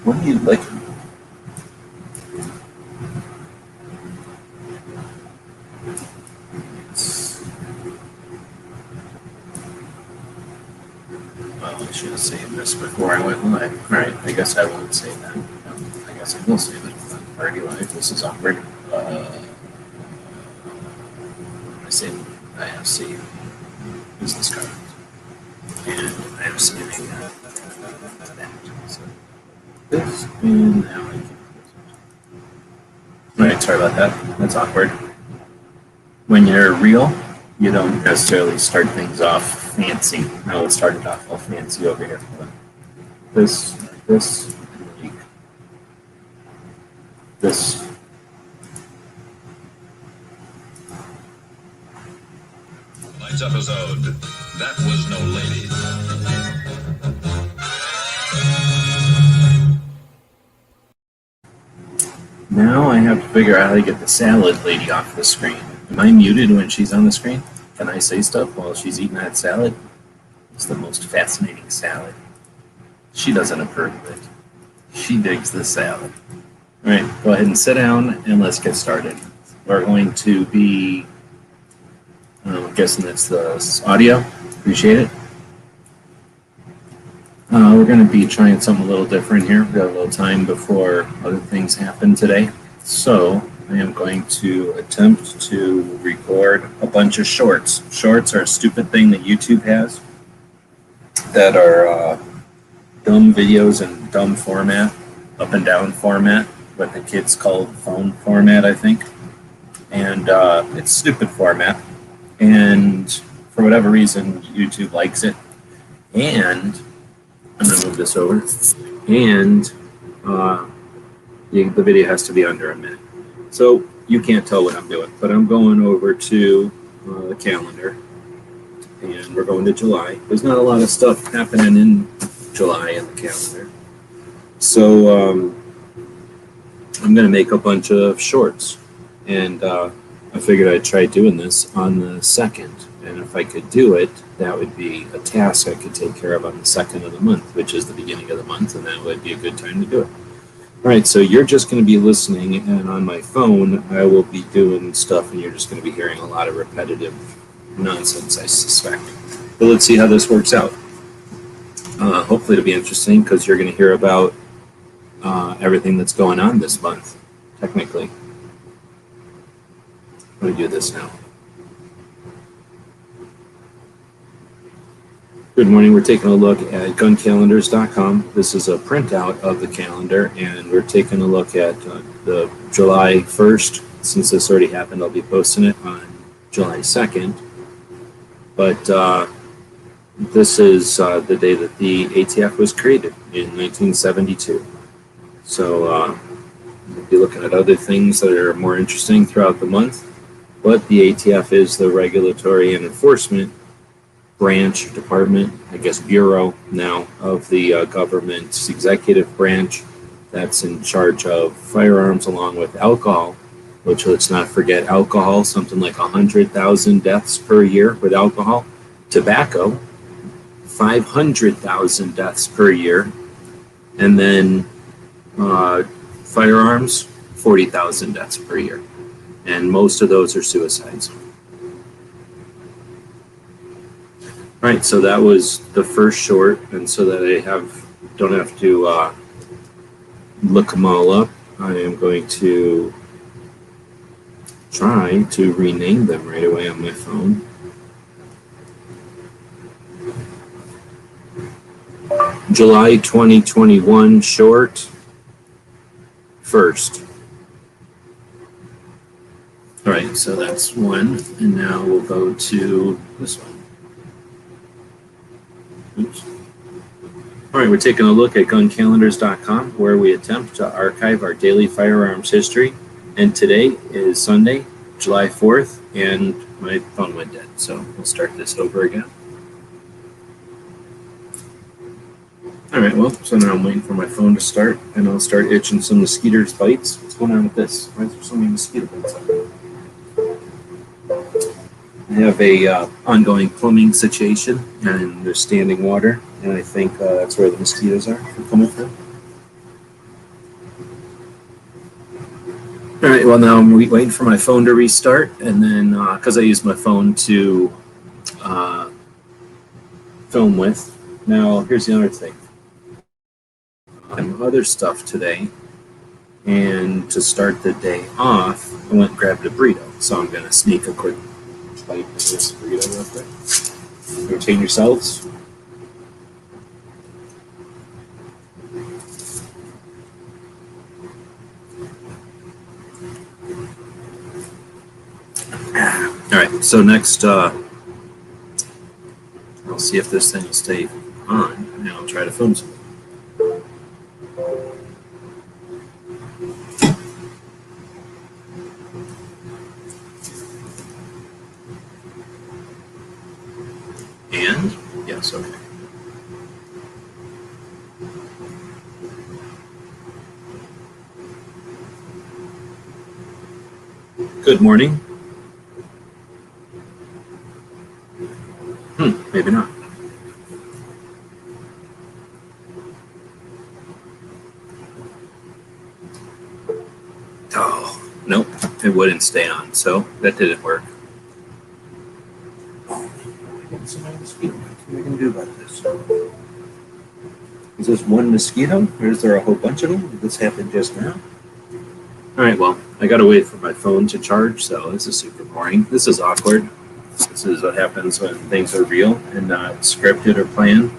What do you like? Well, I should have saved this before I went live. Alright, I guess I won't say that. No, I guess I will save it. Already live. This is awkward. I say I have saved business cards. And I am saving that. So this, and now I can. Alright, sorry about that. That's awkward. When you're real, you don't necessarily start things off fancy. No, it started off all fancy over here. This, this. Tonight's episode, that was no lady. Now I have to figure out how to get the salad lady off the screen. Am I muted when she's on the screen? Can I say stuff while she's eating that salad? It's the most fascinating salad. She doesn't approve of it. She digs the salad. All right, go ahead and sit down and let's get started. We're going to be, I'm guessing that's the audio. Appreciate it. We're going to be trying something a little different here. We've got a little time before other things happen today. So I am going to attempt to record a bunch of shorts. Shorts are a stupid thing that YouTube has that are dumb videos in dumb format, up and down format, what the kids call phone format, I think. And it's stupid format. And for whatever reason, YouTube likes it. And I'm going to move this over. And the video has to be under a minute. So you can't tell what I'm doing, but I'm going over to the calendar. And we're going to July. There's not a lot of stuff happening in July in the calendar. So I'm going to make a bunch of shorts. And I figured I'd try doing this on the 2nd. And if I could do it, that would be a task I could take care of on the 2nd of the month, which is the beginning of the month, and that would be a good time to do it. All right, so you're just going to be listening, and on my phone, I will be doing stuff, and you're just going to be hearing a lot of repetitive nonsense, I suspect. But let's see how this works out. Hopefully it'll be interesting, because you're going to hear about everything that's going on this month, technically. I'm going to do this now. Good morning. We're taking a look at guncalendars.com. This is a printout of the calendar, and we're taking a look at the July 1st. Since this already happened, I'll be posting it on July 2nd. But this is the day that the ATF was created in 1972. So we'll be looking at other things that are more interesting throughout the month. But the ATF is the regulatory and enforcement branch, department, I guess bureau now of the government's executive branch that's in charge of firearms along with alcohol, which let's not forget alcohol, something like 100,000 deaths per year with alcohol. Tobacco, 500,000 deaths per year. And then firearms, 40,000 deaths per year. And most of those are suicides. All right, so that was the first short, and so that I don't have to look them all up, I am going to try to rename them right away on my phone. July 2021 short, first. All right, so that's one, and now we'll go to this one. Oops. All right, we're taking a look at guncalendars.com, where we attempt to archive our daily firearms history. And today is Sunday, July 4th, and my phone went dead. So we'll start this over again. All right, well, so now I'm waiting for my phone to start, and I'll start itching some mosquitoes' bites. What's going on with this? Why is there so many mosquito bites out there? I have a ongoing plumbing situation, and there's standing water, and I think that's where the mosquitoes are coming from. well, now I'm waiting for my phone to restart, and then because I use my phone to film with. Now, here's the other thing. Other stuff today, and to start the day off, I went and grabbed a burrito. So I'm going to sneak a quick bite of this burrito real quick. Entertain yourselves. All right, so next, I'll see if this thing will stay on, and I'll try to film some. And, yes, okay. Good morning. Maybe not. Oh, nope, it wouldn't stay on, so that didn't work. Mosquito. What are we gonna do about this? Is this one mosquito, or is there a whole bunch of them? Did this happen just now? All right, well, I gotta wait for my phone to charge, so this is super boring. This is awkward. This is what happens when things are real and not scripted or planned.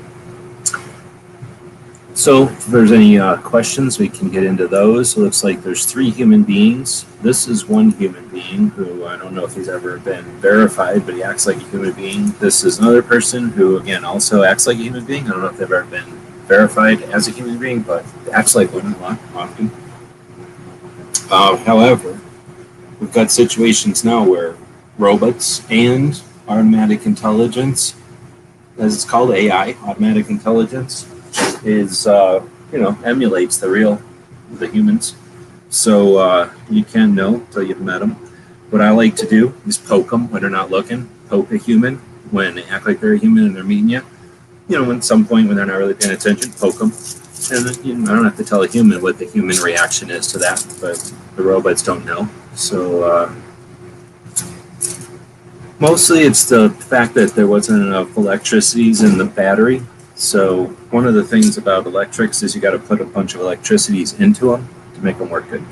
So if there's any questions, we can get into those. It looks like there's 3 human beings. This is one human being who I don't know if he's ever been verified, but he acts like a human being. This is another person who, again, also acts like a human being. I don't know if they've ever been verified as a human being, but acts like one a lot often. However, we've got situations now where robots and automatic intelligence, as it's called, AI, automatic intelligence, is emulates the humans. So you can know until you've met them. What I like to do is poke them when they're not looking. Poke a human when they act like they're a human and they're meeting you. At some point when they're not really paying attention, poke them. And I don't have to tell a human what the human reaction is to that, but the robots don't know. So mostly it's the fact that there wasn't enough electricities in the battery. So one of the things about electrics is you got to put a bunch of electricities into them to make them work good.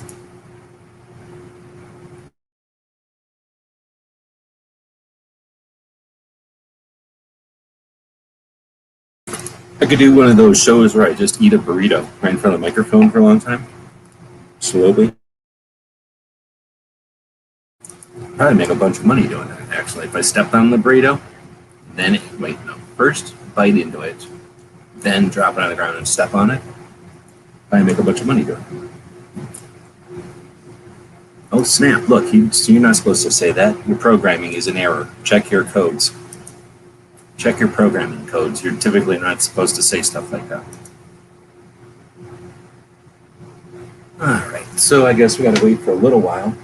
I could do one of those shows where I just eat a burrito right in front of the microphone for a long time, slowly. Probably make a bunch of money doing that, actually. If I stepped on the burrito, then first bite into it, then drop it on the ground and step on it, I make a bunch of money doing it. Oh snap, look, you're not supposed to say that. Your programming is in error. Check your codes. Check your programming codes. You're typically not supposed to say stuff like that. Alright, so I guess we gotta wait for a little while.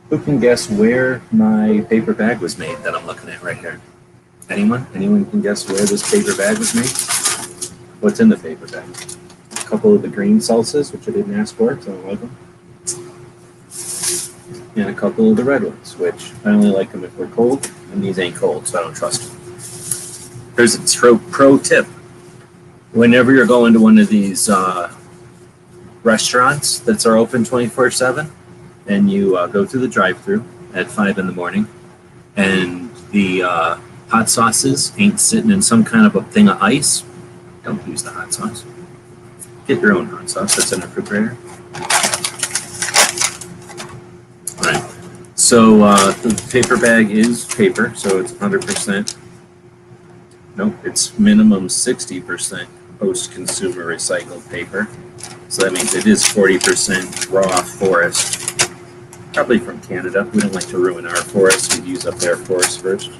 Who can guess where my paper bag was made that I'm looking at right here? Anyone? Anyone can guess where this paper bag was made? What's in the paper bag? A couple of the green salsas, which I didn't ask for, because I don't like them. And a couple of the red ones, which I only like them if they're cold, and these ain't cold, so I don't trust them. There's a pro tip. Whenever you're going to one of these restaurants that are open 24/7, and you go through the drive-thru at 5 in the morning, and the hot sauces ain't sitting in some kind of a thing of ice, don't use the hot sauce. Get your own hot sauce that's in the refrigerator. All right. So the paper bag is paper, so it's 100%. Nope, it's minimum 60% post-consumer recycled paper. So that means it is 40% raw forest. Probably from Canada. We don't like to ruin our forests. We use up their forests first.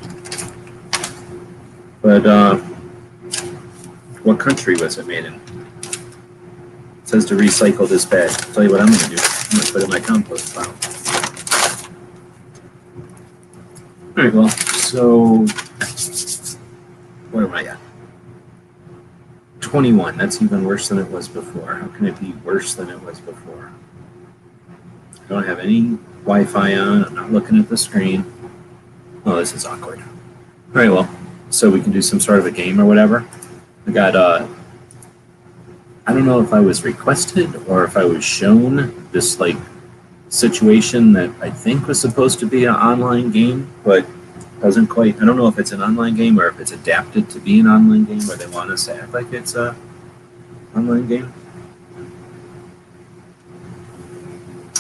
But what country was it made in? It says to recycle this bag. I'll tell you what I'm going to do. I'm going to put it in my compost pile. All right, well, so where am I at? 21. That's even worse than it was before. How can it be worse than it was before? I don't have any Wi-Fi on. I'm not looking at the screen. Oh, this is awkward. All right, well, so we can do some sort of a game or whatever. I got, I don't know if I was requested or if I was shown this, like, situation that I think was supposed to be an online game, but doesn't quite. I don't know if it's an online game or if it's adapted to be an online game, or they want us to act like it's a online game.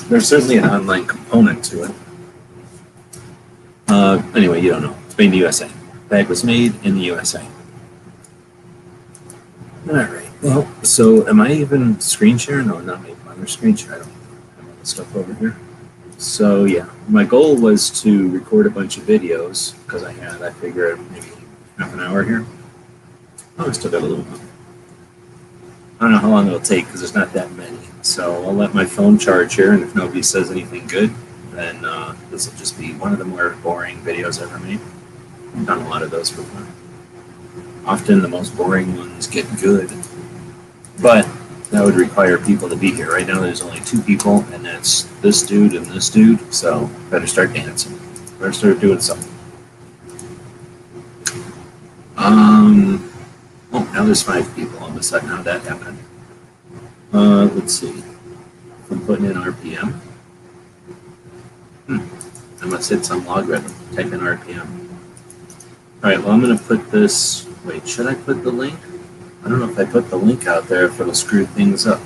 There's certainly an online component to it. Anyway, you don't know. It's made in the USA. Bag was made in the USA. All right. Well, so am I even screen share? No, not maybe. I'm screen share. I don't have all the stuff over here. So yeah, my goal was to record a bunch of videos because I figured maybe half an hour here. Oh, I still got a little bit. I don't know how long it'll take because there's not that many. So I'll let my phone charge here, and if nobody says anything good, then this will just be one of the more boring videos ever made. I've done a lot of those before. Often the most boring ones get good, but that would require people to be here. Right now there's only 2 people, and that's this dude and this dude, so better start dancing. Better start doing something. Oh, now there's 5 people all of a sudden. How'd that happen? Let's see. I'm putting in RPM. I must hit some logarithm. Type in RPM. Alright, well I'm going to put this... Wait, should I put the link? I don't know if I put the link out there if it'll screw things up.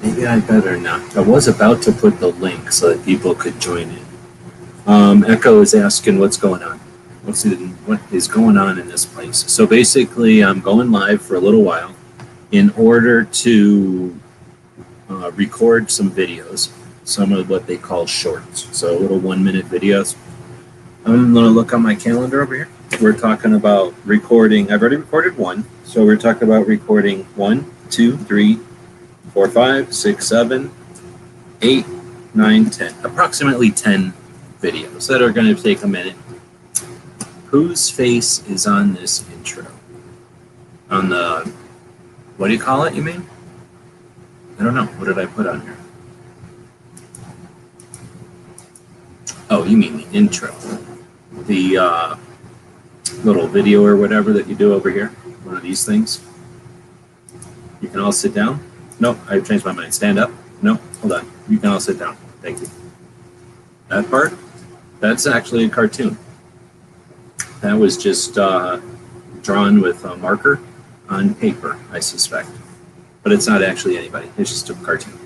Maybe I better not. I was about to put the link so that people could join in. Echo is asking what's going on. What is going on in this place? So basically, I'm going live for a little while in order to record some videos, some of what they call shorts. So little 1-minute videos. I'm going to look on my calendar over here. We're talking about recording. I've already recorded 1. So we're talking about recording 1, 2, 3, 4, 5, 6, 7, 8, 9, 10. Approximately 10 videos that are going to take a minute. Whose face is on this intro? On the, what do you call it, you mean? I don't know. What did I put on here? Oh, you mean the intro. The little video or whatever that you do over here. One of these things. You can all sit down. No, I've changed my mind. Stand up. No, hold on. You can all sit down. Thank you. That part, that's actually a cartoon. That was just drawn with a marker on paper, I suspect. But it's not actually anybody. It's just a cartoon.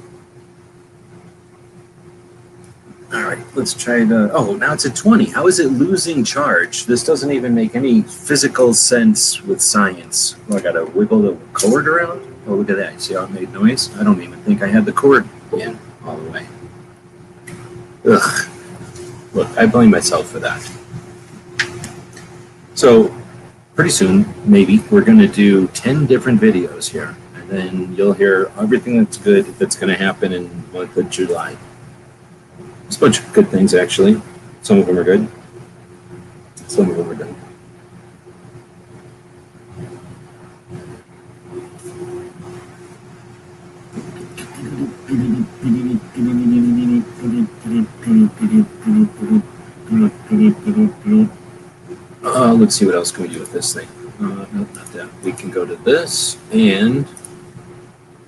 All right, let's try to... Oh, now it's at 20. How is it losing charge? This doesn't even make any physical sense with science. Oh, I got to wiggle the cord around? Oh, look at that. See how it made noise? I don't even think I had the cord in all the way. Ugh. Look, I blame myself for that. So, pretty soon, maybe, we're going to do 10 different videos here. And then you'll hear everything that's good that's going to happen in the month of July. There's a bunch of good things, actually. Some of them are good. Some of them are good. Let's see what else can we do with this thing. No, not that. We can go to this and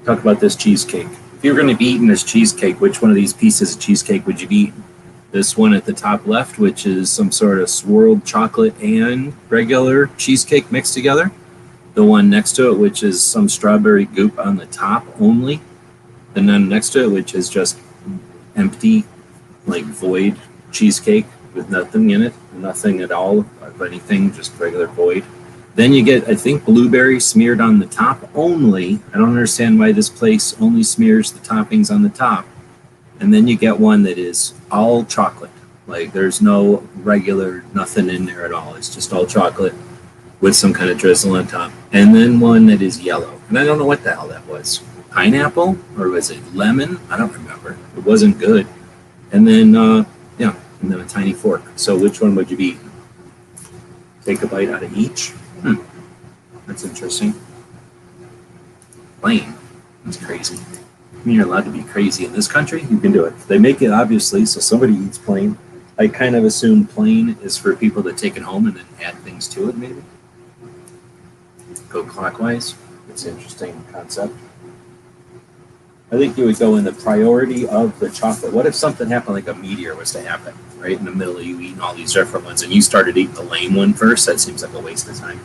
talk about this cheesecake. If you were going to be eating this cheesecake, which one of these pieces of cheesecake would you be eating? This one at the top left, which is some sort of swirled chocolate and regular cheesecake mixed together. The one next to it, which is some strawberry goop on the top only. And then next to it, which is just empty, like void cheesecake with nothing in it, nothing at all of anything, just regular void. Then you get, I think, blueberry smeared on the top only. I don't understand why this place only smears the toppings on the top. And then you get one that is all chocolate. Like there's no regular, nothing in there at all. It's just all chocolate with some kind of drizzle on top. And then one that is yellow. And I don't know what the hell that was. Pineapple? Or was it lemon? I don't remember. It wasn't good. And then, yeah, and then a tiny fork. So which one would you be eating? Take a bite out of each? That's interesting. Plain. That's crazy. I mean, you're allowed to be crazy in this country. You can do it. They make it obviously, so somebody eats plain. I kind of assume plain is for people that take it home and then add things to it, maybe. Go clockwise. It's an interesting concept. I think you would go in the priority of the chocolate. What if something happened, like a meteor was to happen, right in the middle of you eating all these different ones, and you started eating the lame one first? That seems like a waste of time.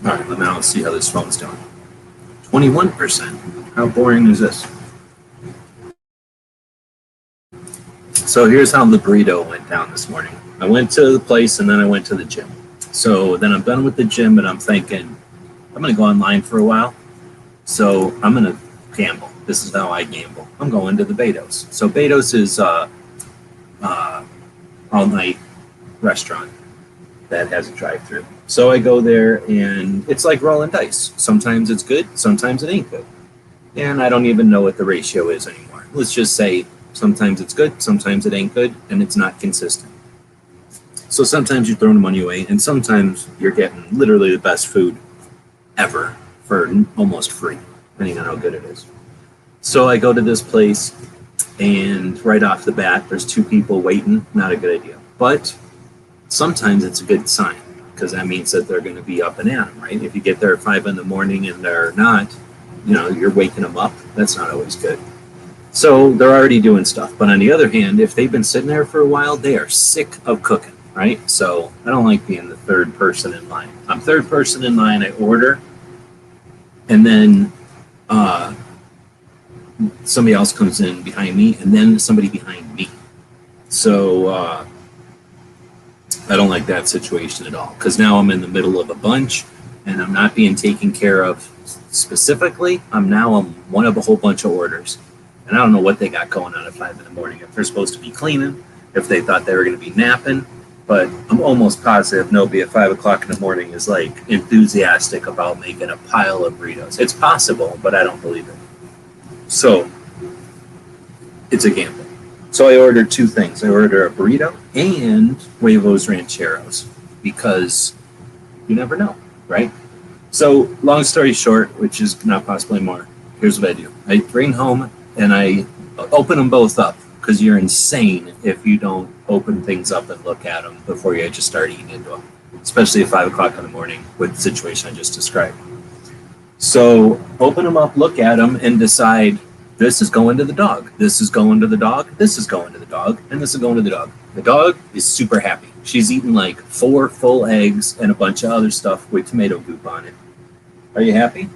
All right, now let's see how this phone's doing. 21%. How boring is this? So here's how the burrito went down this morning. I went to the place and then I went to the gym. So then I'm done with the gym and I'm thinking, I'm going to go online for a while. So I'm going to gamble. This is how I gamble. I'm going to the Beto's. So Beto's is all-night restaurant that has a drive-through. So I go there and it's like rolling dice. Sometimes it's good, sometimes it ain't good. And I don't even know what the ratio is anymore. Let's just say sometimes it's good, sometimes it ain't good, and it's not consistent. So sometimes you're throwing money away, and sometimes you're getting literally the best food ever for almost free, depending on how good it is. So I go to this place, and right off the bat, there's two people waiting. Not a good idea. But sometimes it's a good sign, because that means that they're going to be up and at them, right? If you get there at 5 in the morning and they're not, you're waking them up. That's not always good. So they're already doing stuff. But on the other hand, if they've been sitting there for a while, they are sick of cooking, right? So I don't like being the third person in line. I'm third person in line. I order, and then somebody else comes in behind me, and then somebody behind me. So I don't like that situation at all, because now I'm in the middle of a bunch, and I'm not being taken care of specifically. I'm one of a whole bunch of orders. And I don't know what they got going on at 5 in the morning. If they're supposed to be cleaning, if they thought they were going to be napping. But I'm almost positive nobody at 5 o'clock in the morning is like enthusiastic about making a pile of burritos. It's possible, but I don't believe it. So it's a gamble. So I ordered two things. I ordered a burrito and Huevos Rancheros, because you never know, right? So long story short, which is not possibly more, here's what I do. I bring home and I open them both up, because you're insane if you don't open things up and look at them before you just start eating into them, especially at 5 o'clock in the morning with the situation I just described. So open them up, look at them, and decide, this is going to the dog, this is going to the dog, this is going to the dog, and this is going to the dog. The dog is super happy. She's eaten like 4 full eggs and a bunch of other stuff with tomato goop on it. Are you happy?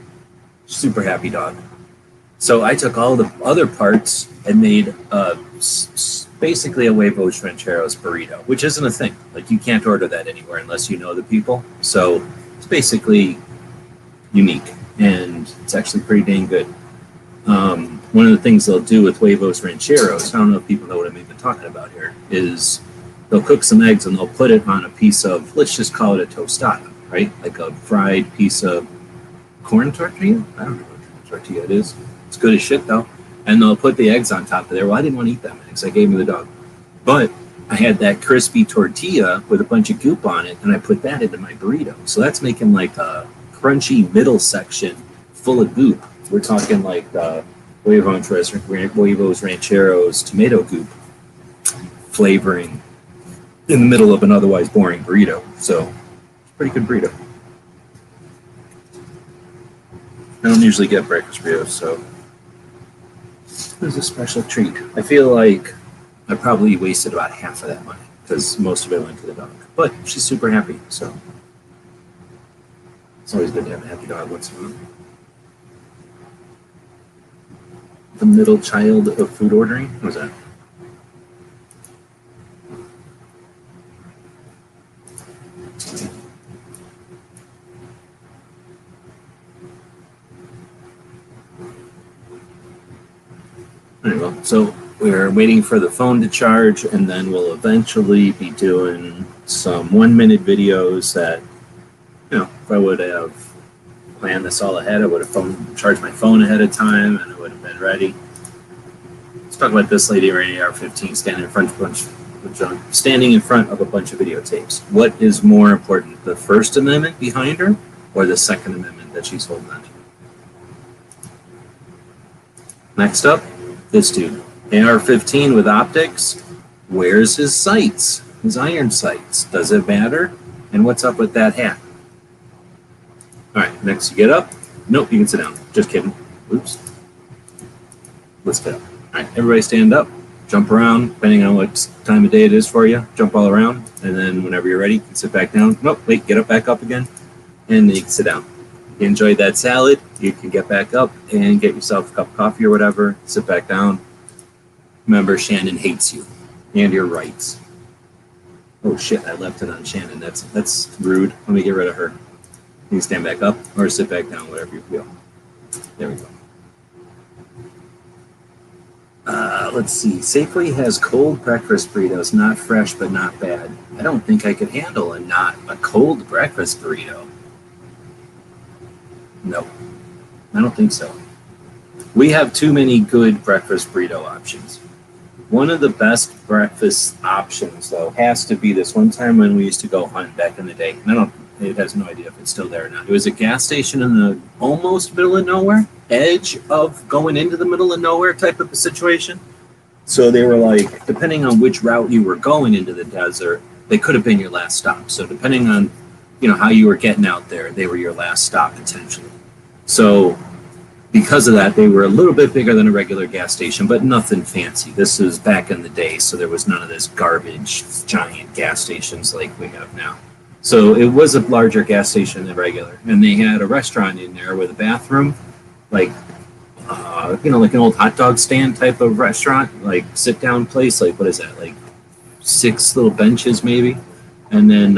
Super happy dog. So I took all the other parts and made basically a Huevos Rancheros burrito, which isn't a thing. Like, you can't order that anywhere unless you know the people. So it's basically unique, and it's actually pretty dang good. One of the things they'll do with Huevos Rancheros, I don't know if people know what I'm even talking about here, is they'll cook some eggs and they'll put it on a piece of, let's just call it a tostada, right? Like a fried piece of corn tortilla? I don't know what tortilla it is. It's good as shit though. And they'll put the eggs on top of there. Well, I didn't want to eat that many, so I gave me the dog. But I had that crispy tortilla with a bunch of goop on it, and I put that into my burrito. So that's making like a crunchy middle section full of goop. We're talking like the Huevos Rancheros tomato goop flavoring in the middle of an otherwise boring burrito. So it's a pretty good burrito. I don't usually get breakfast burritos, so it was a special treat. I feel like I probably wasted about half of that money, because most of it went to the dog. But she's super happy, so it's always good to have a happy dog once in a while. The middle child of food ordering? What was that? Anyway, so we're waiting for the phone to charge, and then we'll eventually be doing some 1-minute videos that, if I would have planned this all ahead, I would have charged my phone ahead of time, and I would have been ready. Let's talk about this lady right here, AR-15, standing in front of a bunch standing in front of a bunch of videotapes. What is more important, the First Amendment behind her or the Second Amendment that she's holding on to? Next up, this dude. AR-15 with optics. Where's his sights? His iron sights. Does it matter? And what's up with that hat? All right, next you get up. Nope, you can sit down. Just kidding. Oops. Let's get up. All right, everybody stand up. Jump around, depending on what time of day it is for you. Jump all around, and then whenever you're ready, you can sit back down. Nope, wait, get up, back up again, and then you can sit down. You enjoyed that salad, you can get back up and get yourself a cup of coffee or whatever, sit back down. Remember, Shannon hates you and your rights. Oh shit, I left it on Shannon. That's rude. Let me get rid of her. You can stand back up or sit back down, whatever you feel. There we go. Let's see. Safeway has cold breakfast burritos, not fresh but not bad. I don't think I could handle a cold breakfast burrito. No, I don't think so. We have too many good breakfast burrito options. One of the best breakfast options, though, has to be this one time when we used to go hunt back in the day. And it has no idea if it's still there or not. It was a gas station in the almost middle of nowhere, edge of going into the middle of nowhere type of a situation. So they were like, depending on which route you were going into the desert, they could have been your last stop. So depending on, how you were getting out there, they were your last stop potentially. So because of that, they were a little bit bigger than a regular gas station, but nothing fancy. This is back in the day, so there was none of this garbage, giant gas stations like we have now. So it was a larger gas station than regular, and they had a restaurant in there with a bathroom, like like an old hot dog stand type of restaurant, like sit down place. Like what is that? Like 6 little benches maybe, and then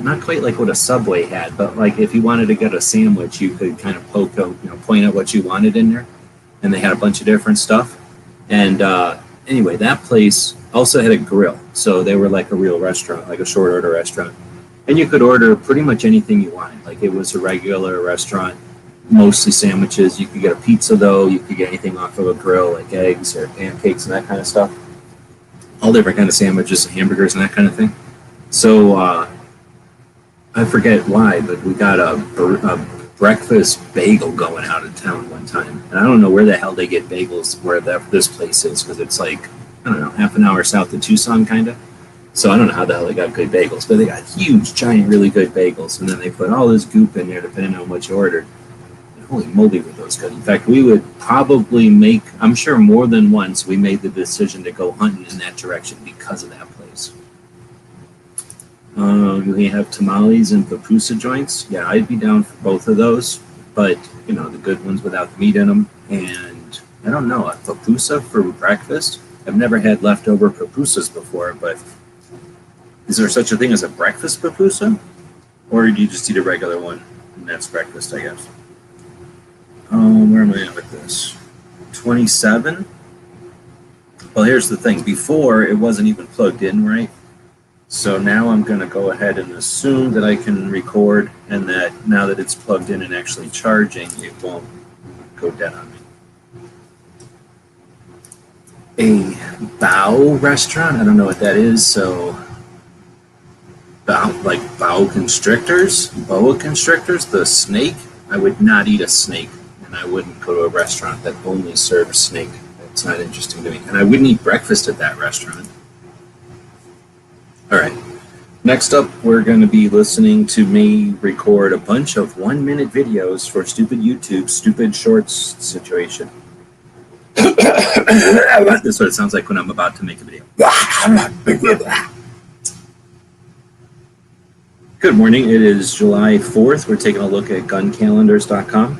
not quite like what a Subway had, but like if you wanted to get a sandwich, you could kind of point at what you wanted in there, and they had a bunch of different stuff. And anyway, that place also had a grill, so they were like a real restaurant, like a short order restaurant, and you could order pretty much anything you wanted. Like it was a regular restaurant, mostly sandwiches. You could get a pizza though. You could get anything off of a grill, like eggs or pancakes and that kind of stuff. All different kind of sandwiches, hamburgers and that kind of thing. So I forget why, but we got a breakfast bagel going out of town one time. And I don't know where the hell they get bagels where this place is, because it's like, I don't know, half an hour south of Tucson, kind of. So I don't know how the hell they got good bagels, but they got huge, giant, really good bagels. And then they put all this goop in there depending on what you ordered. And holy moly, were those good. In fact, we would probably make, I'm sure more than once, we made the decision to go hunting in that direction because of that place. We have tamales and pupusa joints. Yeah, I'd be down for both of those, but the good ones without the meat in them. And I don't know, a pupusa for breakfast. I've never had leftover pupusas before, but is there such a thing as a breakfast pupusa, or do you just eat a regular one and that's breakfast? I guess. Where am I at with this? 27. Well, here's the thing. Before it wasn't even plugged in right. So now I'm going to go ahead and assume that I can record, and that now that it's plugged in and actually charging, it won't go dead on me. A bow restaurant? I don't know what that is. So boa constrictors, the snake. I would not eat a snake, and I wouldn't go to a restaurant that only serves snake. That's not interesting to me. And I wouldn't eat breakfast at that restaurant. All right, next up, we're going to be listening to me record a bunch of 1-minute videos for stupid YouTube, stupid shorts situation. That's what it sounds like when I'm about to make a video. Good morning. It is July 4th. We're taking a look at guncalendars.com,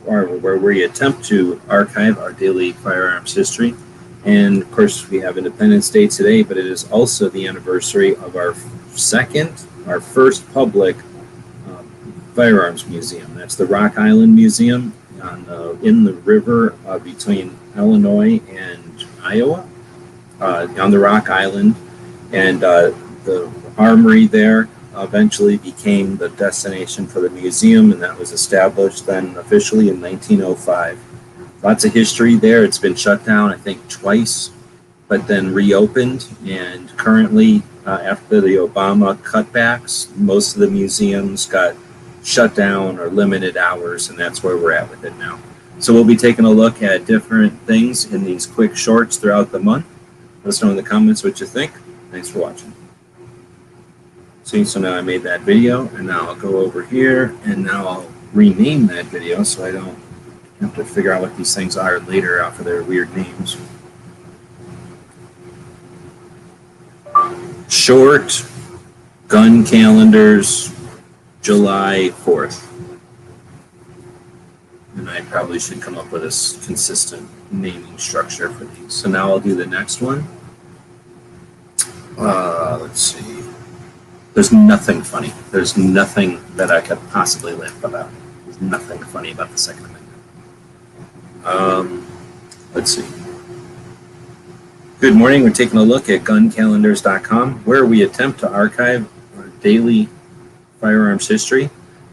where we attempt to archive our daily firearms history. And of course, we have Independence Day today, but it is also the anniversary of our first public firearms museum. That's the Rock Island Museum in the river between Illinois and Iowa, on the Rock Island. And the armory there eventually became the destination for the museum, and that was established then officially in 1905. lots of history there. It's been shut down, I think, twice, but then reopened. And currently, after the Obama cutbacks, most of the museums got shut down or limited hours, and that's where we're at with it now. So we'll be taking a look at different things in these quick shorts throughout the month. Let us know in the comments what you think. Thanks for watching. See, so now I made that video, and now I'll go over here, and now I'll rename that video so I don't have to figure out what these things are later off of their weird names. Short gun calendars, July 4th. And I probably should come up with a consistent naming structure for these. So now I'll do the next one. Let's see. There's nothing funny. There's nothing that I could possibly laugh about. There's nothing funny about the Second Amendment. Let's see. Good morning. We're taking a look at guncalendars.com, where we attempt to archive our daily firearms history.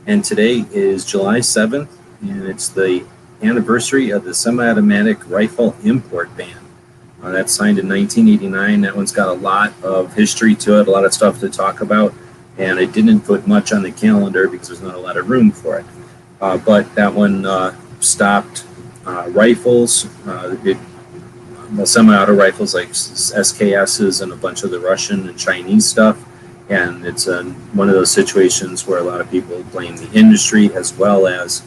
And today is July 7th, and it's the anniversary of the semi-automatic rifle import ban. That's signed in 1989. That one's got a lot of history to it, a lot of stuff to talk about, and I didn't put much on the calendar because there's not a lot of room for it. But that one stopped rifles, the semi-auto rifles like SKSs and a bunch of the Russian and Chinese stuff. And it's one of those situations where a lot of people blame the industry as well as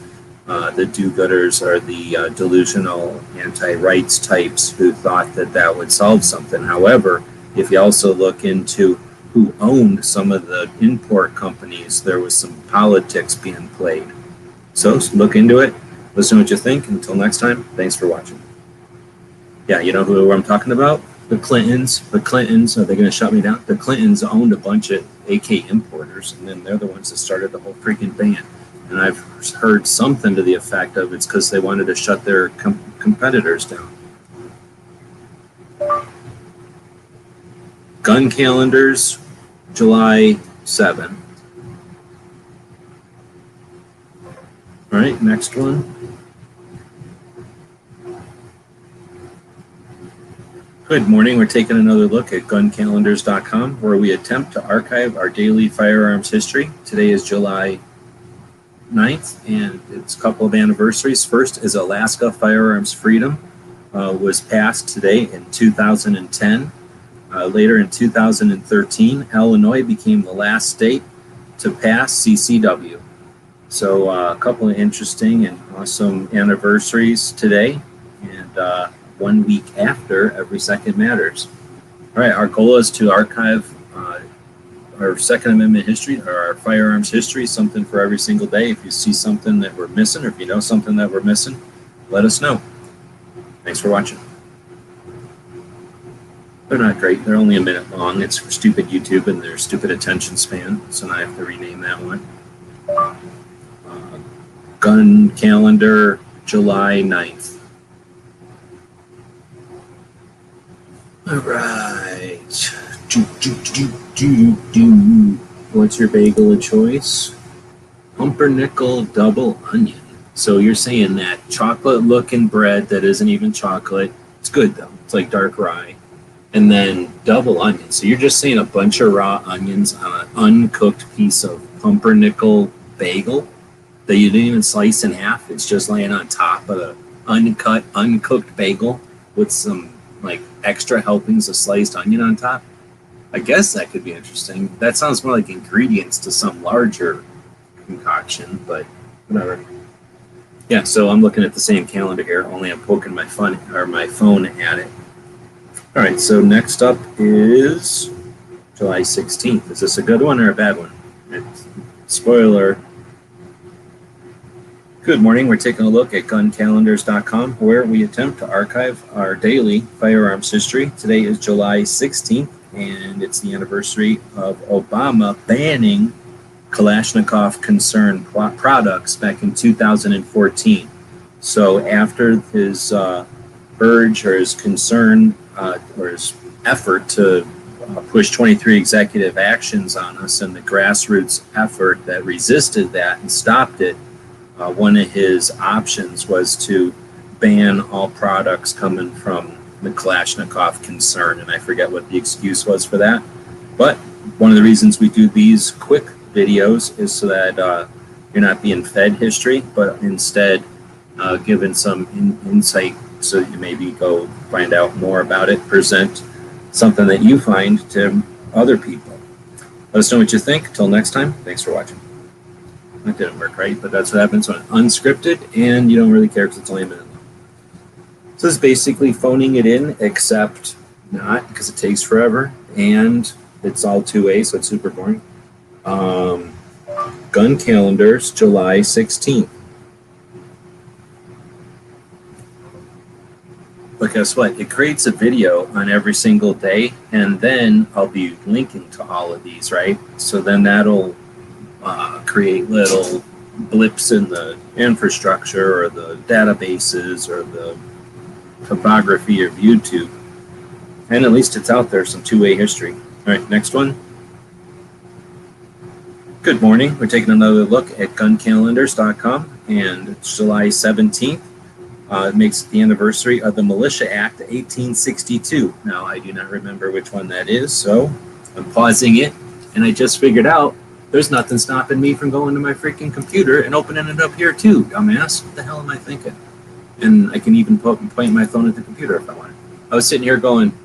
the do-gooders or the delusional anti-rights types who thought that that would solve something. However, if you also look into who owned some of the import companies, there was some politics being played. So look into it. Listen to what you think. Until next time, thanks for watching. Yeah, you know who I'm talking about? The Clintons. The Clintons, are they going to shut me down? The Clintons owned a bunch of AK importers, and then they're the ones that started the whole freaking ban. And I've heard something to the effect of it's because they wanted to shut their competitors down. Gun calendars, July 7. All right, next one. Good morning. We're taking another look at guncalendars.com, where we attempt to archive our daily firearms history. Today is July 9th, and it's a couple of anniversaries. First is Alaska Firearms Freedom was passed today in 2010. Later in 2013, Illinois became the last state to pass CCW. So a couple of interesting and awesome anniversaries today, and 1 week after Every Second Matters. All right, our goal is to archive our Second Amendment history, or our firearms history, something for every single day. If you see something that we're missing, or if you know something that we're missing, let us know. Thanks for watching. They're not great. They're only a minute long. It's for stupid YouTube and their stupid attention span, so now I have to rename that one. Gun calendar, July 9th. All right. What's your bagel of choice? Pumpernickel double onion. So you're saying that chocolate-looking bread that isn't even chocolate, it's good though. It's like dark rye. And then double onion. So you're just saying a bunch of raw onions on an uncooked piece of pumpernickel bagel that you didn't even slice in half. It's just laying on top of the uncooked bagel with some like extra helpings of sliced onion on top. I guess that could be interesting. That sounds more like ingredients to some larger concoction, but whatever. Yeah, so I'm looking at the same calendar here, only I'm poking my phone at it. All right, so next up is July 16th. Is this a good one or a bad one? Spoiler. Good morning. We're taking a look at guncalendars.com, where we attempt to archive our daily firearms history. Today is July 16th, and it's the anniversary of Obama banning Kalashnikov concerned products back in 2014. So after his urge or his concern or his effort to push 23 executive actions on us, and the grassroots effort that resisted that and stopped it, one of his options was to ban all products coming from the Kalashnikov concern, and I forget what the excuse was for that. But one of the reasons we do these quick videos is so that you're not being fed history, but instead given some insight so you maybe go find out more about it, present something that you find to other people. Let us know what you think. Till next time, thanks for watching. That didn't work right, but that's what happens when it's unscripted and you don't really care because it's only a minute long. So this is basically phoning it in, except not, because it takes forever and it's all 2A, so it's super boring. Gun calendars, July 16th. But guess what? It creates a video on every single day, and then I'll be linking to all of these, right? So then that'll create little blips in the infrastructure or the databases or the topography of YouTube. And at least it's out there, some 2A history. All right, next one. Good morning. We're taking another look at guncalendars.com, and it's July 17th. It makes the anniversary of the Militia Act of 1862. Now, I do not remember which one that is, so I'm pausing it, and I just figured out there's nothing stopping me from going to my freaking computer and opening it up here too, dumbass. What the hell am I thinking? And I can even point my phone at the computer if I want. I was sitting here going,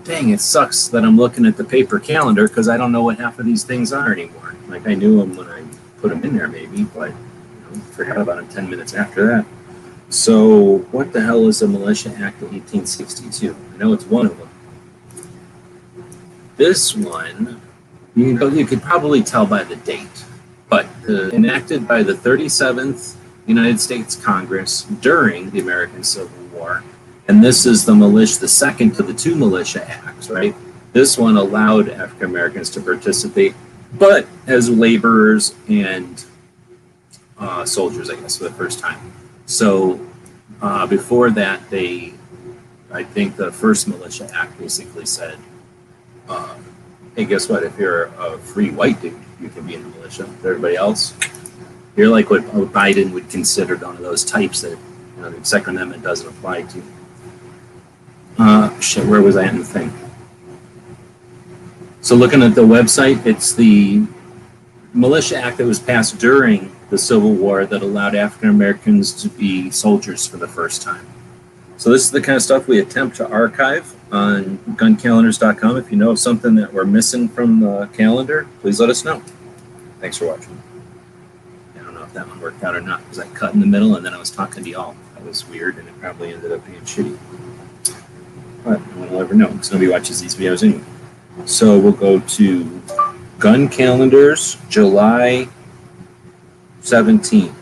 dang, it sucks that I'm looking at the paper calendar because I don't know what half of these things are anymore. Like, I knew them when I put them in there maybe, but forgot about them 10 minutes after that. So what the hell is the Militia Act of 1862? I know it's one of them. This one, you could probably tell by the date, but enacted by the 37th United States Congress during the American Civil War. And this is the militia, the second of the two militia acts, right? This one allowed African Americans to participate, but as laborers and soldiers, I guess, for the first time. So before that, I think the first Militia Act basically said, hey, guess what? If you're a free white dude, you can be in the militia. Everybody else, you're like what Biden would consider one of those types that the Second Amendment doesn't apply to. Shit, where was I in the thing? So looking at the website, it's the Militia Act that was passed during the Civil War that allowed African Americans to be soldiers for the first time. So this is the kind of stuff we attempt to archive on guncalendars.com. If you know of something that we're missing from the calendar, please let us know. Thanks for watching. I don't know if that one worked out or not because I cut in the middle and then I was talking to y'all. That was weird and it probably ended up being shitty. But no one will ever know because nobody watches these videos anyway. So we'll go to Gun Calendars, July 17th.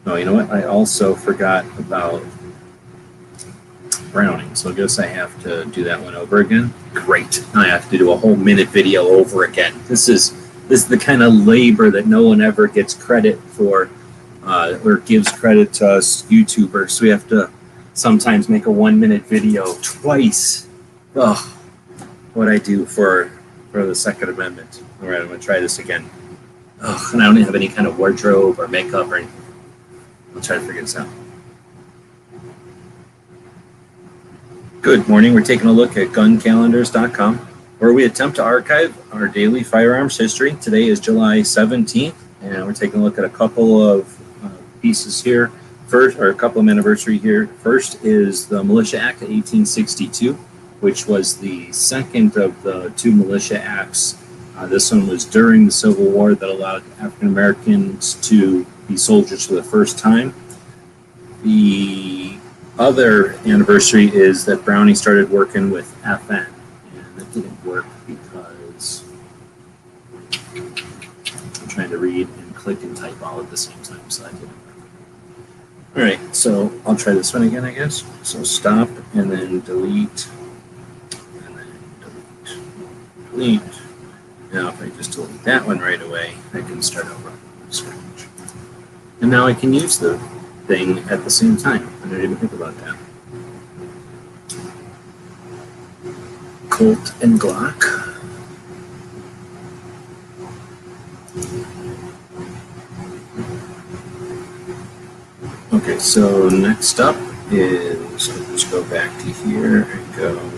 Oh, you know what? I also forgot about Browning, so I guess I have to do that one over again. Great. I have to do a whole minute video over again. This is the kind of labor that no one ever gets credit for or gives credit to us YouTubers. We have to sometimes make a 1 minute video twice. Ugh. What I do for the Second Amendment. All right, I'm going to try this again. Ugh, and I don't have any kind of wardrobe or makeup or anything. I'll try to figure this out. Good morning. We're taking a look at guncalendars.com, where we attempt to archive our daily firearms history. Today is July 17th, and we're taking a look at a couple of pieces here. First, or a couple of anniversary here. First is the Militia Act of 1862, which was the second of the two militia acts. This one was during the Civil War that allowed African Americans to be soldiers for the first time. The other anniversary is that Browning started working with FN, and that didn't work because I'm trying to read and click and type all at the same time, so that didn't work. All right, so I'll try this one again, I guess. So stop and then delete. Delete. Now if I just delete that one right away, I can start over. And now I can use the thing at the same time. I didn't even think about that. Colt and Glock. Okay, Okay, so next up is, let's go back to here and go.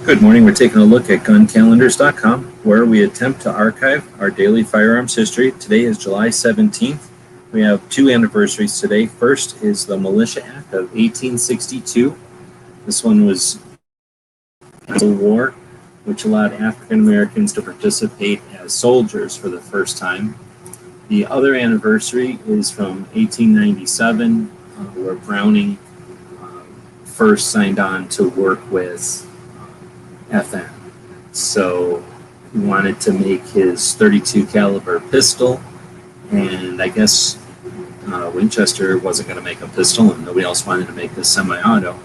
Good morning. We're taking a look at guncalendars.com, where we attempt to archive our daily firearms history. Today is July 17th. We have two anniversaries today. First is the Militia Act of 1862. This one was a war which allowed African Americans to participate as soldiers for the first time. The other anniversary is from 1897, where Browning first signed on to work with FN. So he wanted to make his 32 caliber pistol, and I guess Winchester wasn't going to make a pistol, and nobody else wanted to make this semi-auto.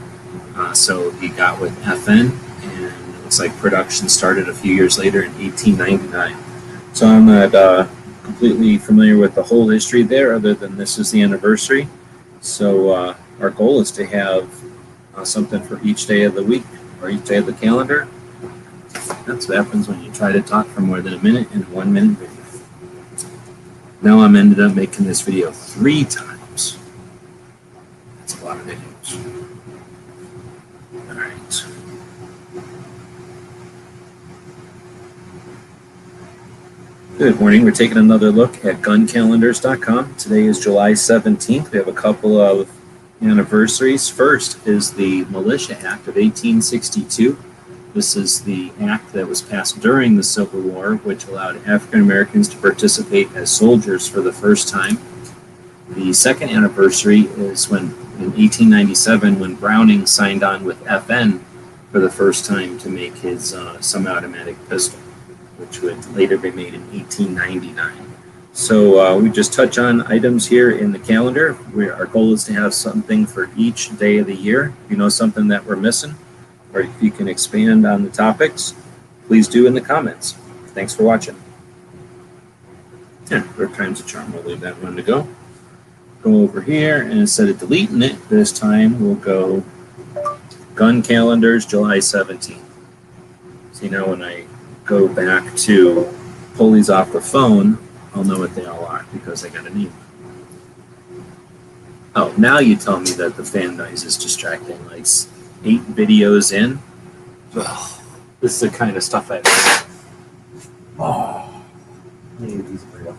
So he got with FN, and it looks like production started a few years later in 1899. So I'm not completely familiar with the whole history there, other than this is the anniversary. So our goal is to have something for each day of the week or each day of the calendar. That's what happens when you try to talk for more than a minute in a 1 minute video. Now I'm ended up making this video 3 times. That's a lot of videos. All right. Good morning. We're taking another look at guncalendars.com. Today is July 17th. We have a couple of anniversaries. First is the Militia Act of 1862. This is the act that was passed during the Civil War, which allowed African Americans to participate as soldiers for the first time. The second anniversary is when, in 1897, when Browning signed on with FN for the first time to make his semi-automatic pistol, which would later be made in 1899. So we just touch on items here in the calendar. Our goal is to have something for each day of the year. If you know something that we're missing, or if you can expand on the topics, please do in the comments. Thanks for watching. Yeah, third time's a charm. We'll leave that one to go. Go over here, and instead of deleting it, this time we'll go Gun Calendars, July 17th. See, now when I go back to pull these off the phone, I'll know what they all are because I got a name. Oh, now you tell me that the fan noise is distracting. Like 8 videos in. Ugh, this is the kind of stuff I Oh, I need these real.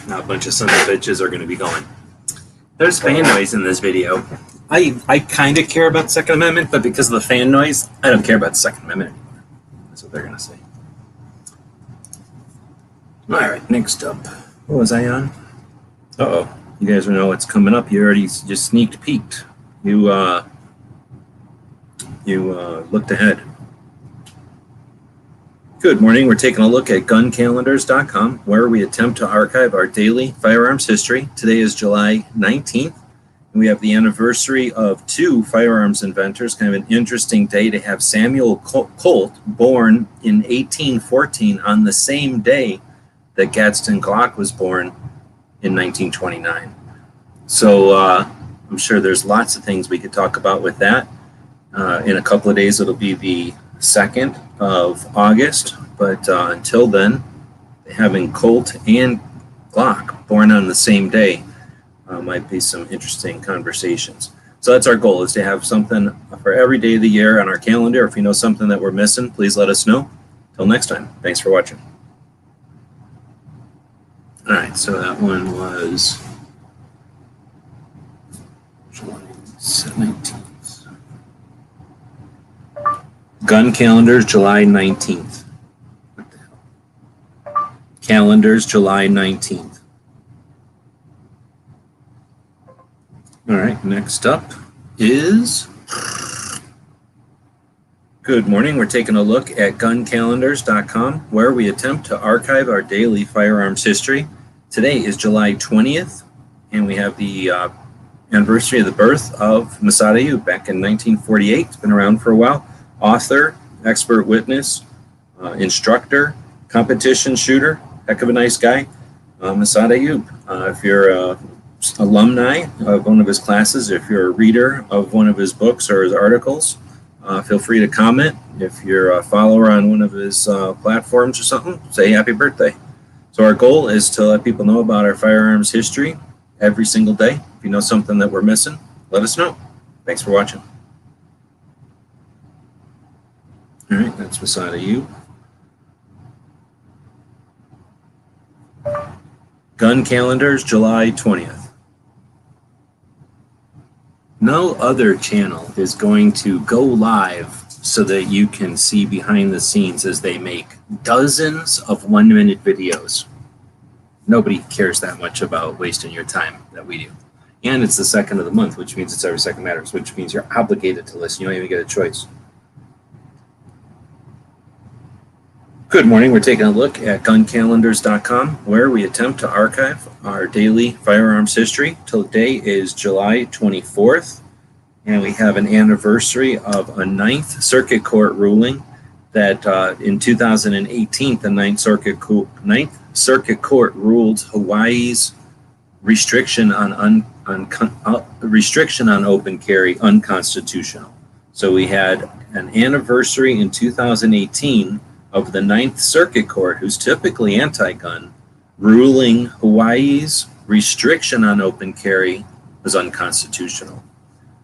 Now a bunch of son of bitches are going to be going, there's fan noise in this video. I kind of care about the Second Amendment, but because of the fan noise, I don't care about the Second Amendment. That's what they're going to say. All right, next up. What was I on? Uh-oh. You guys know what's coming up. You already just sneaked peeked. You looked ahead. Good morning. We're taking a look at guncalendars.com, where we attempt to archive our daily firearms history. Today is July 19th. We have the anniversary of 2 firearms inventors, kind of an interesting day to have Samuel Colt, born in 1814, on the same day that Gadsden Glock was born in 1929. So I'm sure there's lots of things we could talk about with that. In a couple of days, it'll be the 2nd of August, but until then, having Colt and Glock born on the same day might be some interesting conversations. So that's our goal, is to have something for every day of the year on our calendar. If you know something that we're missing, please let us know. Till next time, thanks for watching. All right, so that one was July 19th. Gun Calendars, July 19th. What the hell? Calendars, July 19th. All right, next up is... Good morning. We're taking a look at guncalendars.com, where we attempt to archive our daily firearms history. Today is July 20th, and we have the anniversary of the birth of Massad Ayoob back in 1948. It's been around for a while. Author, expert witness, instructor, competition shooter, heck of a nice guy, Massad Ayoob. If you're a alumni of one of his classes, if you're a reader of one of his books or his articles, feel free to comment. If you're a follower on one of his platforms or something, say happy birthday. So our goal is to let people know about our firearms history every single day. If you know something that we're missing, let us know. Thanks for watching. All right, that's beside of you. Gun calendars, July 20th. No other channel is going to go live so that you can see behind the scenes as they make dozens of 1-minute videos. Nobody cares that much about wasting your time that we do. And it's the second of the month, which means it's every second matters, which means you're obligated to listen. You don't even get a choice. Good morning. We're taking a look at guncalendars.com, where we attempt to archive our daily firearms history. Today is July 24th, and we have an anniversary of a Ninth Circuit Court ruling that in 2018, the Ninth Circuit Court ruled Hawaii's restriction on open carry unconstitutional. So we had an anniversary in 2018 of the Ninth Circuit Court, who's typically anti-gun, ruling Hawaii's restriction on open carry was unconstitutional.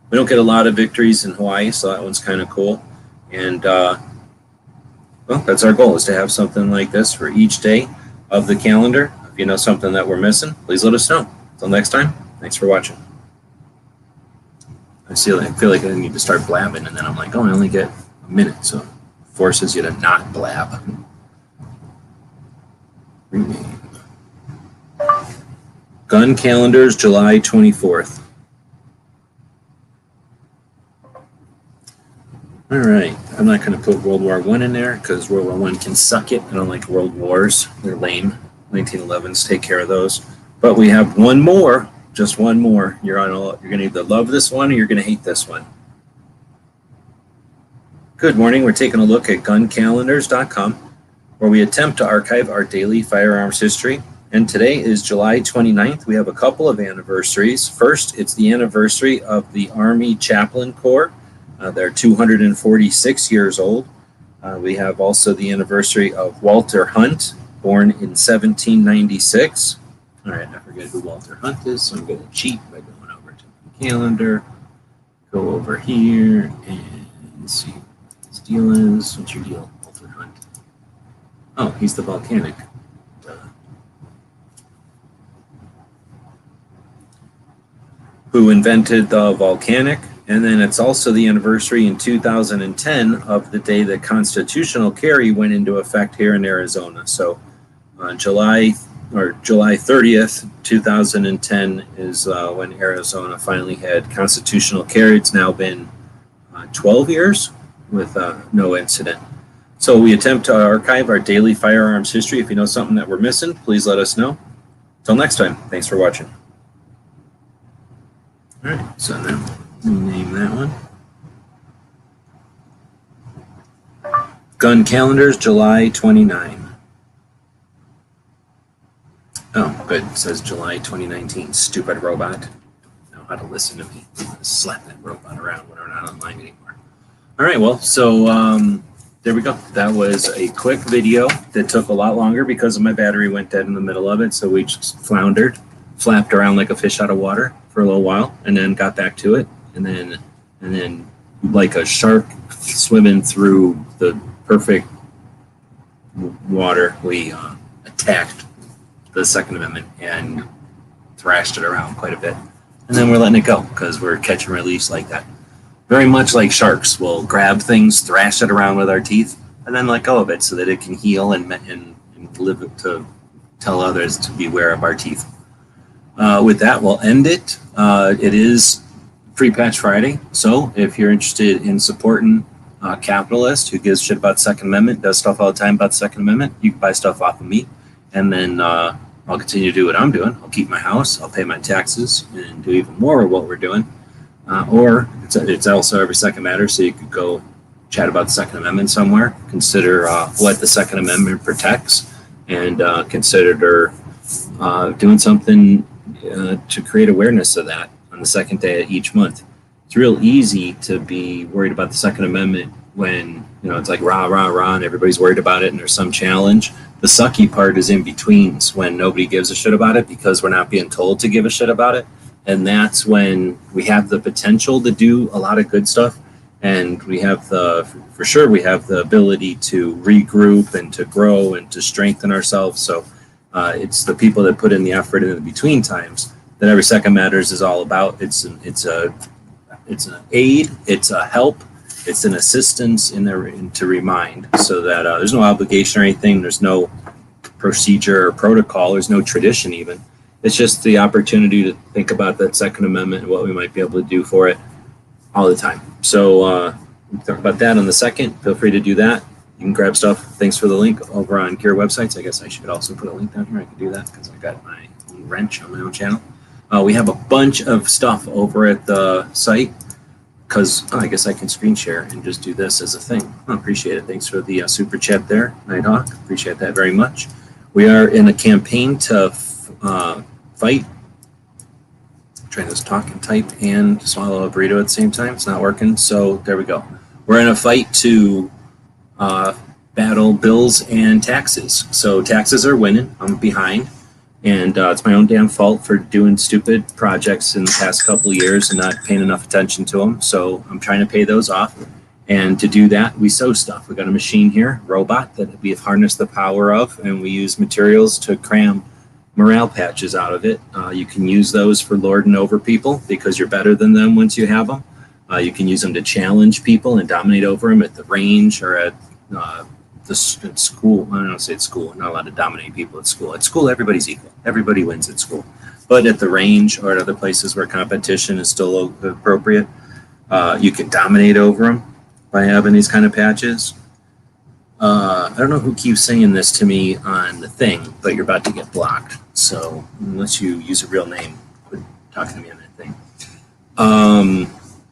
We don't get a lot of victories in Hawaii, so that one's kind of cool. And well, that's our goal, is to have something like this for each day of the calendar. If you know something that we're missing, please let us know. Until next time, thanks for watching. I feel like I need to start blabbing, and then I'm like, oh, I only get a minute, so it forces you to not blab. Rename. Gun calendars, July 24th. All right, I'm not going to put World War I in there because World War I can suck it. I don't like world wars. They're lame. 1911s, take care of those. But we have one more, just one more. You're going to either love this one or you're going to hate this one. Good morning. We're taking a look at guncalendars.com, where we attempt to archive our daily firearms history. And today is July 29th. We have a couple of anniversaries. First, it's the anniversary of the Army Chaplain Corps. They're 246 years old. We have also the anniversary of Walter Hunt, born in 1796. All right, I forget who Walter Hunt is, so I'm going to cheat by going over to the calendar, go over here, and see what his deal is. What's your deal, Walter Hunt? Oh, he's the volcanic. Who invented the volcanic. And then it's also the anniversary in 2010 of the day that constitutional carry went into effect here in Arizona. So July 30th, 2010 is when Arizona finally had constitutional carry. It's now been 12 years with no incident. So we attempt to archive our daily firearms history. If you know something that we're missing, please let us know. Until next time, thanks for watching. All right, so now name that one. Gun calendars, July 29. Oh, good. It says July 2019. Stupid robot. Know how to listen to me. Slap that robot around when we're not online anymore. All right, well, so there we go. That was a quick video that took a lot longer because my battery went dead in the middle of it. So we just flapped around like a fish out of water for a little while, and then got back to it. And then like a shark swimming through the perfect water, we attacked the Second Amendment and thrashed it around quite a bit. And then we're letting it go because we're catch and release like that. Very much like sharks. We'll grab things, thrash it around with our teeth, and then let go of it so that it can heal and live to tell others to beware of our teeth. With that, we'll end it. It is Free Patch Friday, so if you're interested in supporting a capitalist who gives shit about Second Amendment, does stuff all the time about the Second Amendment, you can buy stuff off of me, and then I'll continue to do what I'm doing. I'll keep my house, I'll pay my taxes, and do even more of what we're doing. Or it's also every second matter, so you could go chat about the Second Amendment somewhere, consider what the Second Amendment protects, and consider doing something to create awareness of that on the second day of each month. It's real easy to be worried about the Second Amendment when, it's like rah, rah, rah, and everybody's worried about it and there's some challenge. The sucky part is in betweens when nobody gives a shit about it because we're not being told to give a shit about it. And that's when we have the potential to do a lot of good stuff. And we have for sure, we have the ability to regroup and to grow and to strengthen ourselves. So it's the people that put in the effort in the between times that Every Second Matters is all about. It's an aid, it's a help, it's an assistance to remind, so that there's no obligation or anything, there's no procedure or protocol, there's no tradition even. It's just the opportunity to think about that Second Amendment and what we might be able to do for it all the time. So we'll talk about that on the second. Feel free to do that. You can grab stuff. Thanks for the link over on Gear Websites. I guess I should also put a link down here. I could do that because I got my own wrench on my own channel. We have a bunch of stuff over at the site because I guess I can screen share and just do this as a thing. I appreciate it. Thanks for the super chat there, Nighthawk. Appreciate that very much. We are in a campaign to fight. Trying to talk and type and swallow a burrito at the same time. It's not working. So there we go. We're in a fight to battle bills and taxes. So taxes are winning. I'm behind. And it's my own damn fault for doing stupid projects in the past couple of years and not paying enough attention to them. So I'm trying to pay those off. And to do that, we sew stuff. We got a machine here, robot, that we have harnessed the power of, and we use materials to cram morale patches out of it. You can use those for lording over people because you're better than them once you have them. You can use them to challenge people and dominate over them at the range or at school. I don't know, say at school. I'm not allowed to dominate people at school. At school, everybody's equal. Everybody wins at school. But at the range or at other places where competition is still appropriate, you can dominate over them by having these kind of patches. I don't know who keeps saying this to me on the thing, but you're about to get blocked. So unless you use a real name, quit talking to me on that thing.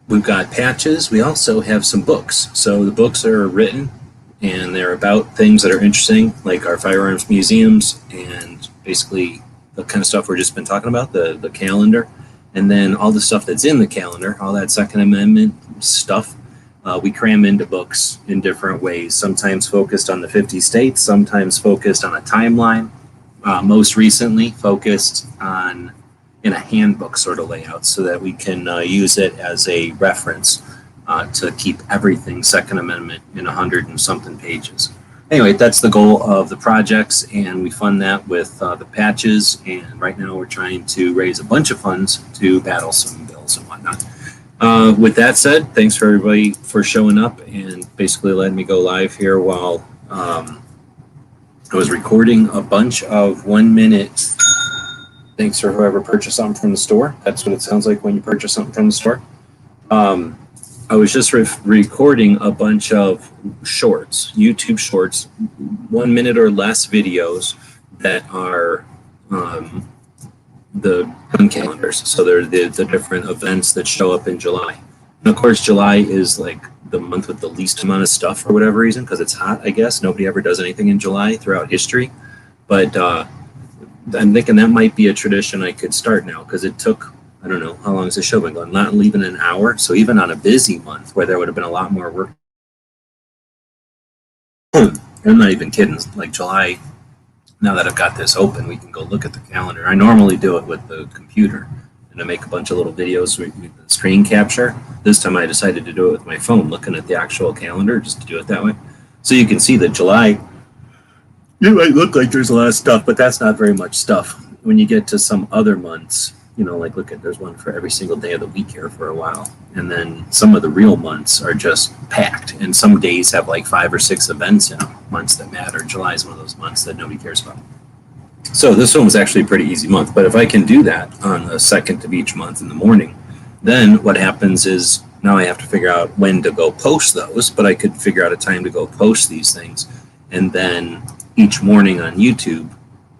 We've got patches. We also have some books. So the books are written and they're about things that are interesting, like our firearms museums and basically the kind of stuff we've just been talking about, the calendar, and then all the stuff that's in the calendar, all that Second Amendment stuff. We cram into books in different ways, sometimes focused on the 50 states, sometimes focused on a timeline, most recently focused on in a handbook sort of layout so that we can use it as a reference to keep everything Second Amendment in 100 and something pages. Anyway, that's the goal of the projects, and we fund that with the patches, and right now we're trying to raise a bunch of funds to battle some bills and whatnot. With that said, thanks for everybody for showing up and basically letting me go live here while I was recording a bunch of 1 minute. Thanks for whoever purchased something from the store. That's what it sounds like when you purchase something from the store. I was just recording a bunch of shorts, YouTube shorts, 1 minute or less videos that are the gun calendars. So they're the different events that show up in July. And of course, July is like the month with the least amount of stuff for whatever reason, because it's hot, I guess. Nobody ever does anything in July throughout history. But I'm thinking that might be a tradition I could start now, because it took, I don't know, how long has the show been going? Not even an hour. So even on a busy month where there would have been a lot more work. I'm not even kidding. Like July, now that I've got this open, we can go look at the calendar. I normally do it with the computer and I make a bunch of little videos with screen capture. This time I decided to do it with my phone, looking at the actual calendar just to do it that way. So you can see that July, it might look like there's a lot of stuff, but that's not very much stuff. When you get to some other months, like look at, there's one for every single day of the week here for a while. And then some of the real months are just packed. And some days have like 5 or 6 events in them, months that matter. July is one of those months that nobody cares about. So this one was actually a pretty easy month. But if I can do that on the 2nd of each month in the morning, then what happens is now I have to figure out when to go post those, but I could figure out a time to go post these things. And then each morning on YouTube,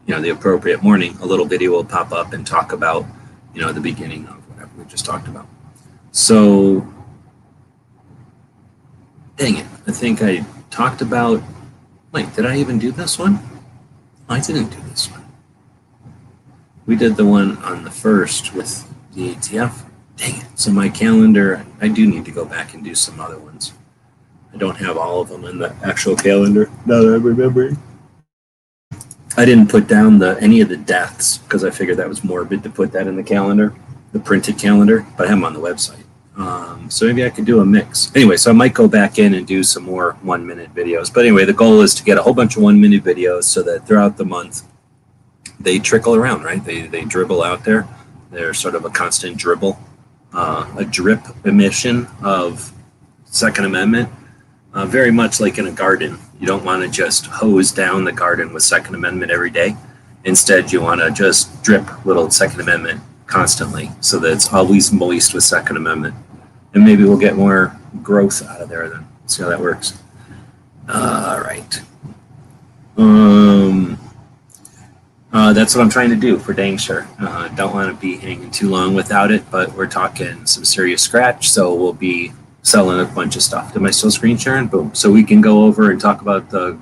the appropriate morning, a little video will pop up and talk about the beginning of whatever we just talked about. So, dang it. I think I talked about, wait, did I even do this one? I didn't do this one. We did the one on the 1st with the ATF. Dang it. So my calendar, I do need to go back and do some other ones. I don't have all of them in the actual calendar. Now that I'm remembering. I didn't put down any of the deaths because I figured that was morbid to put that in the calendar, the printed calendar, but I have them on the website. So maybe I could do a mix. Anyway, so I might go back in and do some more 1-minute videos. But anyway, the goal is to get a whole bunch of 1-minute videos so that throughout the month, they trickle around, right? They dribble out there. They're sort of a constant dribble, a drip emission of Second Amendment, very much like in a garden. You don't want to just hose down the garden with Second Amendment every day. Instead, you want to just drip little Second Amendment constantly so that it's always moist with Second Amendment. And maybe we'll get more growth out of there then. See how that works. All right. That's what I'm trying to do for dang sure. Don't want to be hanging too long without it, but we're talking some serious scratch, so we'll be selling a bunch of stuff. Am I still screen sharing? Boom. So we can go over and talk about the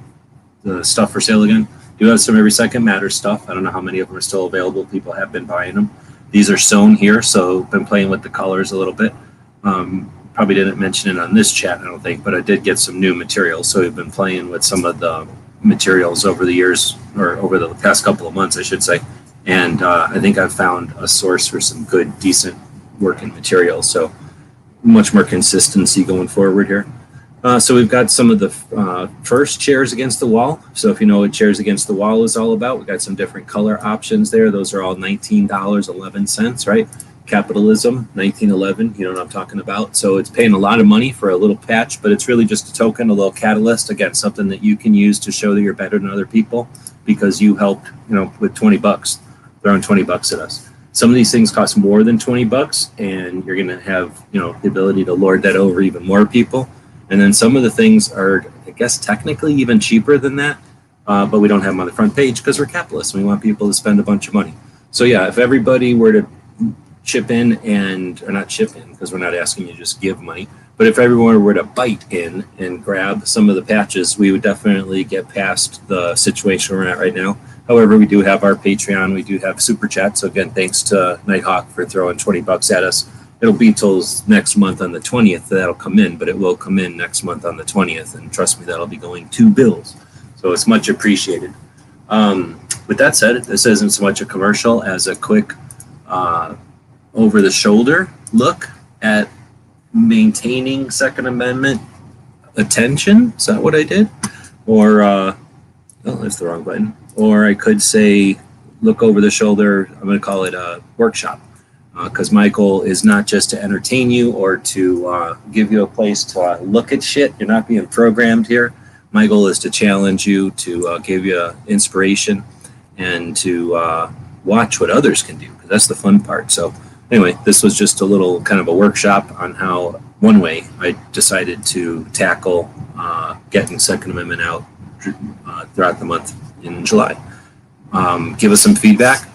stuff for sale again. Do have some Every Second Matters stuff. I don't know how many of them are still available. People have been buying them. These are sewn here, so been playing with the colors a little bit. Probably didn't mention it on this chat, I don't think, but I did get some new materials. So we've been playing with some of the materials over the years, or over the past couple of months, I should say. And I think I've found a source for some good, decent working materials. So much more consistency going forward here. So we've got some of the first Chairs Against the Wall. So if you know what Chairs Against the Wall is all about, we've got some different color options there. Those are all $19.11, right? Capitalism, 1911, you know what I'm talking about. So it's paying a lot of money for a little patch, but it's really just a token, a little catalyst, again, something that you can use to show that you're better than other people because you helped, with $20, throwing $20 at us. Some of these things cost more than $20, and you're going to have, the ability to lord that over even more people. And then some of the things are, I guess, technically even cheaper than that, but we don't have them on the front page because we're capitalists. We want people to spend a bunch of money. So yeah, if everybody were to chip in or not chip in because we're not asking you to just give money, but if everyone were to bite in and grab some of the patches, we would definitely get past the situation we're at right now. However, we do have our Patreon, we do have Super Chat. So again, thanks to Nighthawk for throwing $20 at us. It'll be till next month on the 20th that'll come in, but it will come in next month on the 20th. And trust me, that'll be going to bills. So it's much appreciated. With that said, this isn't so much a commercial as a quick over-the-shoulder look at maintaining Second Amendment attention. Is that what I did? Or, oh, that's the wrong button. Or I could say look over the shoulder. I'm going to call it a workshop because my goal is not just to entertain you or to give you a place to look at shit. You're not being programmed here. My goal is to challenge you, to give you inspiration, and to watch what others can do, because that's the fun part. So anyway, this was just a little kind of a workshop on how, one way I decided to tackle getting Second Amendment out throughout the month in July. Give us some feedback.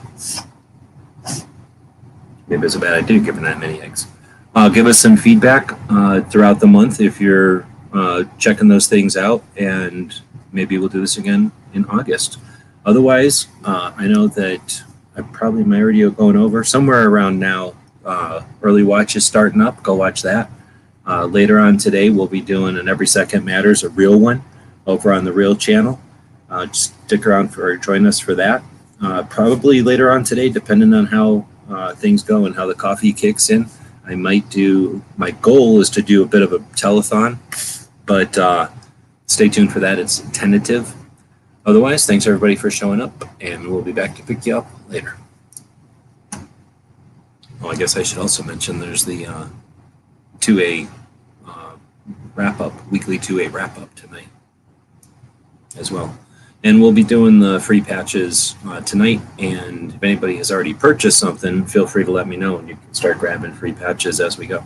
Maybe it's a bad idea giving that many eggs. Give us some feedback throughout the month if you're checking those things out, and maybe we'll do this again in August. Otherwise, I know that I probably my radio going over somewhere around now. Early watch is starting up. Go watch that. Later on today, we'll be doing an Every Second Matters, a real one, over on the Real channel. Just stick around join us for that. Probably later on today, depending on how things go and how the coffee kicks in. I might do, my goal is to do a bit of a telethon, but stay tuned for that. It's tentative. Otherwise, thanks everybody for showing up, and we'll be back to pick you up later. Oh, I guess I should also mention there's the 2A wrap-up, weekly 2A wrap-up tonight as well. And we'll be doing the free patches tonight, and if anybody has already purchased something, feel free to let me know, and you can start grabbing free patches as we go.